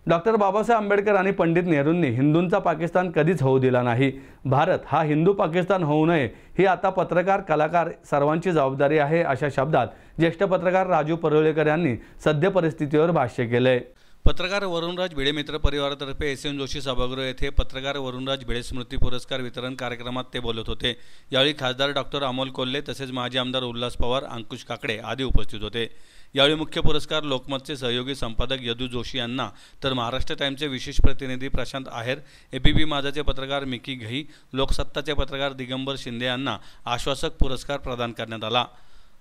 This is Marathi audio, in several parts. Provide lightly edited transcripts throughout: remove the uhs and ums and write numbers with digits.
डॉक्टर बाबासाहेब आंबेडकर आणि पंडित नेहरूंनी हिंदूंचा पाकिस्तान कधीच होऊ दिला नाही। भारत हा हिंदू पाकिस्तान होऊ नये ही आता पत्रकार, कलाकार सर्वांची जबाबदारी आहे, अशा शब्दात ज्येष्ठ पत्रकार राजू परुळेकर यांनी सद्य परिस्थितीवर भाष्य केले। पत्रकार वरुणराज भिडे मित्र परिवारातर्फे एस.एन. जोशी सभागृह येथे पत्रकार वरुणराज भिडे स्मृती पुरस्कार वितरण कार्यक्रमात ते बोलत होते। यावेळी खासदार डॉक्टर अमोल कोल्हे तसेच माजी आमदार उल्हास पवार, अंकुश काकडे आदी उपस्थित होते। यावेळी मुख्य पुरस्कार लोकमतचे सहयोगी संपादक यदू जोशी यांना, तर महाराष्ट्र टाइम्सचे विशेष प्रतिनिधी प्रशांत आहेर, एबीपी माझाचे पत्रकार मिकी घई, लोकसत्ताचे पत्रकार दिगंबर शिंदे यांना आश्वासक पुरस्कार प्रदान करण्यात आला।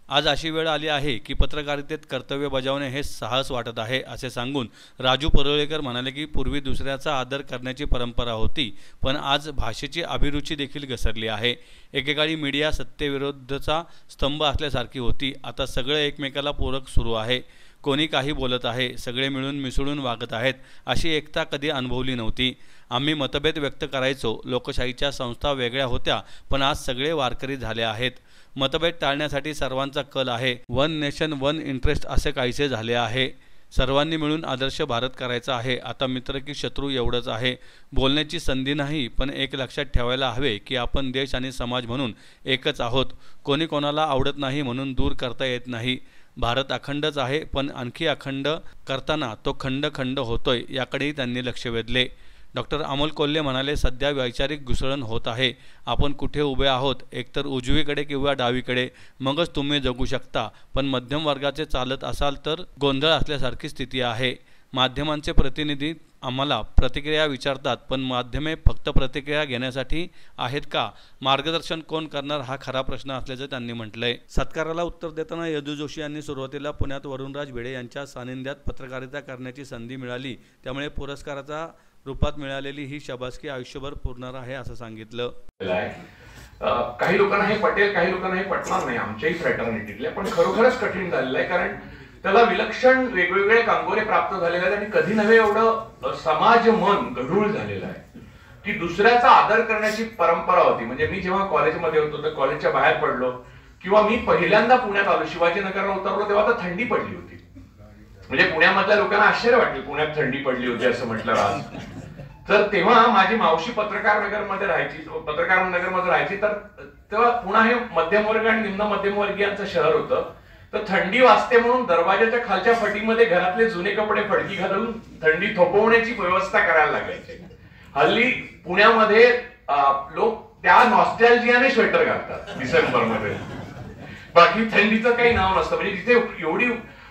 आज अशी वेळ आली आहे की पत्रकारितेत कर्तव्य बजावणे हे साहस वाटत आहे, असे सांगून राजू परुळेकर म्हणाले की पूर्वी दुसऱ्याचा आदर करण्याची परंपरा होती, पण आज भाषेची अभिरुची देखील घसरली आहे। एकेकाळी मीडिया सत्तेविरुद्धचा स्तंभ असल्यासारखी होती, आता सगळे एकमेकाला पूरक सुरू आहे। कोणी काही बोलत आहे, सगळे मिळून मिसळून वागत आहेत, अशी एकता कधी अनुभवली नव्हती। आम्ही मतभेद व्यक्त करायचो, लोकशाहीच्या संस्था वेगळ्या होत्या, पण आज सगळे वारकरी झाले आहेत। मतभेद टाळण्यासाठी सर्वांचा कल आहे। वन नेशन वन इंटरेस्ट असे काहीसे झाले आहे। सर्वांनी मिळून आदर्श भारत करायचा आहे। आता मित्र की शत्रू एवढंच आहे। बोलण्याची संधी नाही, पण एक लक्षात ठेवायला हवे की आपण देश आणि समाज म्हणून एकच आहोत। कोणी कोणाला आवडत नाही म्हणून दूर करता येत नाही। भारत अखंडच आहे, पण आणखी अखंड करताना तो खंड खंड होतोय, याकडेही त्यांनी लक्ष वेधले। डॉक्टर अमोल कोल्हे म्हणाले, सध्या वैचारिक घुसळण होत आहे। आपण कुठे उभे आहोत, एकतर उजवीकडे किंवा डावीकडे, मगच तुम्ही जगू शकता, पण मध्यम वर्गाचे चालत असाल तर गोंधळ असल्यासारखी स्थिती आहे। माध्यमांचे प्रतिनिधी आम्हाला प्रतिक्रिया विचारतात, पण माध्यमे फक्त प्रतिक्रिया घेण्यासाठी आहेत का? मार्गदर्शन कोण करणार हा खरा प्रश्न असल्याचे त्यांनी म्हटलंय। सत्काराला उत्तर देताना यदू जोशी यांनी सुरुवातीला पुण्यात वरुणराज भिडे यांच्या सानिध्यात पत्रकारिता करण्याची संधी मिळाली, त्यामुळे पुरस्काराचा रूपात मिळालेली ही शाबासकी आयुष्यभर पुरणार आहे, असं सांगितलं। काही लोकांना हे पटेल, काही लोकांना हे पटणार नाही, आमच्याही फ्रॅटर्निटीतले, पण खरोखरच कठीण झालेलं आहे, कारण त्याला विलक्षण वेगवेगळे कांगोरे प्राप्त झालेले आहेत आणि कधी नव्हे एवढं समाज मन गढूळ झालेलं आहे की दुसऱ्याचा आदर करण्याची परंपरा होती। म्हणजे मी जेव्हा कॉलेजमध्ये होतो तर कॉलेजच्या बाहेर पडलो किंवा मी पहिल्यांदा पुण्यात आलो, शिवाजीनगरला उतरलो तेव्हा तर थंडी पडली होती। म्हणजे पुण्यामधल्या लोकांना आश्चर्य वाटले, पुण्यात थंडी पडली होती असं म्हटलं आज। तर तेव्हा माझी मावशी पत्रकार नगरमध्ये राहायची, तर तेव्हा पुणा हे मध्यमवर्ग आणि निम्न मध्यमवर्गीयांचं शहर होतं। तर थंडी वाजते म्हणून दरवाजाच्या खालच्या फटीमध्ये घरातले जुने कपडे फडकी घालून थंडी थोपवण्याची व्यवस्था करायला लागायची। हल्ली पुण्यामध्ये लोक त्या नॉस्टॅल्जियाने स्वेटर घालतात डिसेंबरमध्ये, बाकी थंडीचं काही नाव नसतं। म्हणजे जिथे एवढी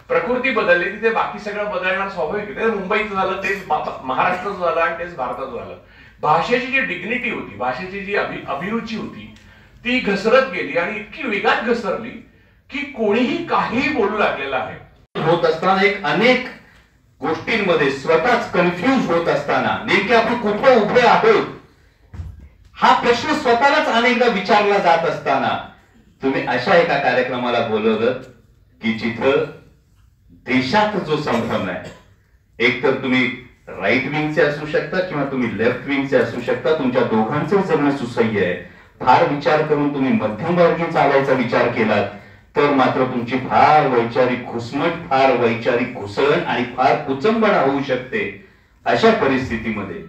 प्रकृती बदलली तिथे बाकी सगळं बदलणार स्वाभाविक आहे। मुंबईचं झालं तेच महाराष्ट्राचं झालं आणि तेच भारताचं झालं। भाषेची जी डिग्निटी होती, भाषेची जी अभिरुची होती ती घसरत गेली आणि इतकी वेगात घसरली की कोणीही काहीही बोलू लागलेलं आहे। होत असताना एक अनेक गोष्टींमध्ये स्वतःच कन्फ्यूज होत असताना नेमके आपण कुठे उभे आहोत हा प्रश्न स्वतःलाच अनेकदा विचारला जात असताना तुम्ही अशा एका कार्यक्रमाला बोलवलं की जिथं देशात जो संभ्रम आहे, एक तर तुम्ही राईट विंगचे असू शकता किंवा तुम्ही लेफ्ट विंगचे असू शकता, तुमच्या दोघांचे जगणं सुसह्य आहे। फार विचार करून तुम्ही मध्यमवर्गीय चालायचा विचार केलात तर मात्र तुमची फार वैचारिक घुसमट, फार वैचारिक घुसळण आणि फार कुचंबणा होऊ शकते। अशा परिस्थितीमध्ये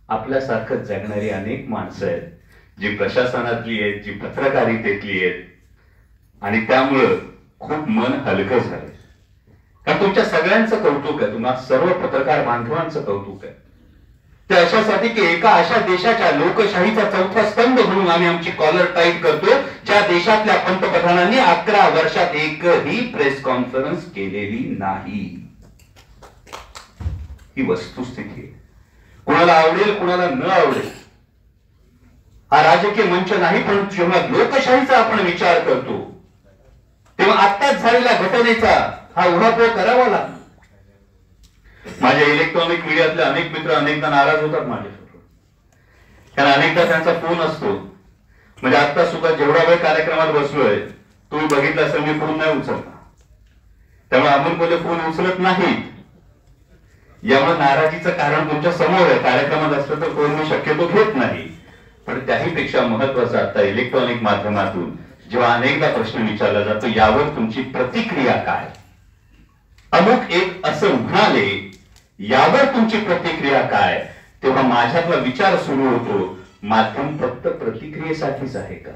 आपल्यासारखं जगणारी अनेक माणसं आहेत, जी प्रशासनातली आहेत, जी पत्रकारितेतली आहेत, आणि त्यामुळं खूप मन हलकं झालं। कारण तुमच्या सगळ्यांचं कौतुक आहे, तुम्हाला सर्व पत्रकार बांधवांचं कौतुक आहे। ते अशासाठी की एका अशा देशाच्या लोकशाहीचा चौथा स्तंभ म्हणून आम्ही आमची कॉलर टाईट करतो, ज्या देशातल्या पंतप्रधानांनी 11 वर्षात एकही प्रेस कॉन्फरन्स केलेली नाही। ही वस्तुस्थिती आहे। कुणाला आवडेल कुणाला न आवडेल, हा राजकीय मंच नाही, पण जेव्हा लोकशाहीचा आपण विचार करतो तेव्हा आत्ताच झालेल्या घटनेचा हा उहापोह करावा लागतो। माझ्या इलेक्ट्रॉनिक मीडियातले अनेक मित्र अनेकदा नाराज होतात माझ्यासोबत, कारण अनेकदा त्यांचा फोन असतो। म्हणजे आता सुद्धा जेवढा वेळ कार्यक्रमात बसलोय तुम्ही बघितलं असेल मी फोन नाही उचलला, त्यामुळे अमोल कोल्हे फोन उचलत नाहीत। यामुळे नाराजीचं कारण तुमच्या समोर आहे। कार्यक्रमात असलं तर फोन मी शक्यतो घेत नाही, पण त्याहीपेक्षा महत्वाचं आता इलेक्ट्रॉनिक माध्यमातून जेव्हा अनेकदा प्रश्न विचारला जातो यावर तुमची प्रतिक्रिया काय? अमुक एक असं म्हणाले यावर तुमची प्रतिक्रिया काय? तेव्हा माझ्यातला विचार सुरू होतो, माध्यम फक्त प्रतिक्रियेसाठीच आहे का?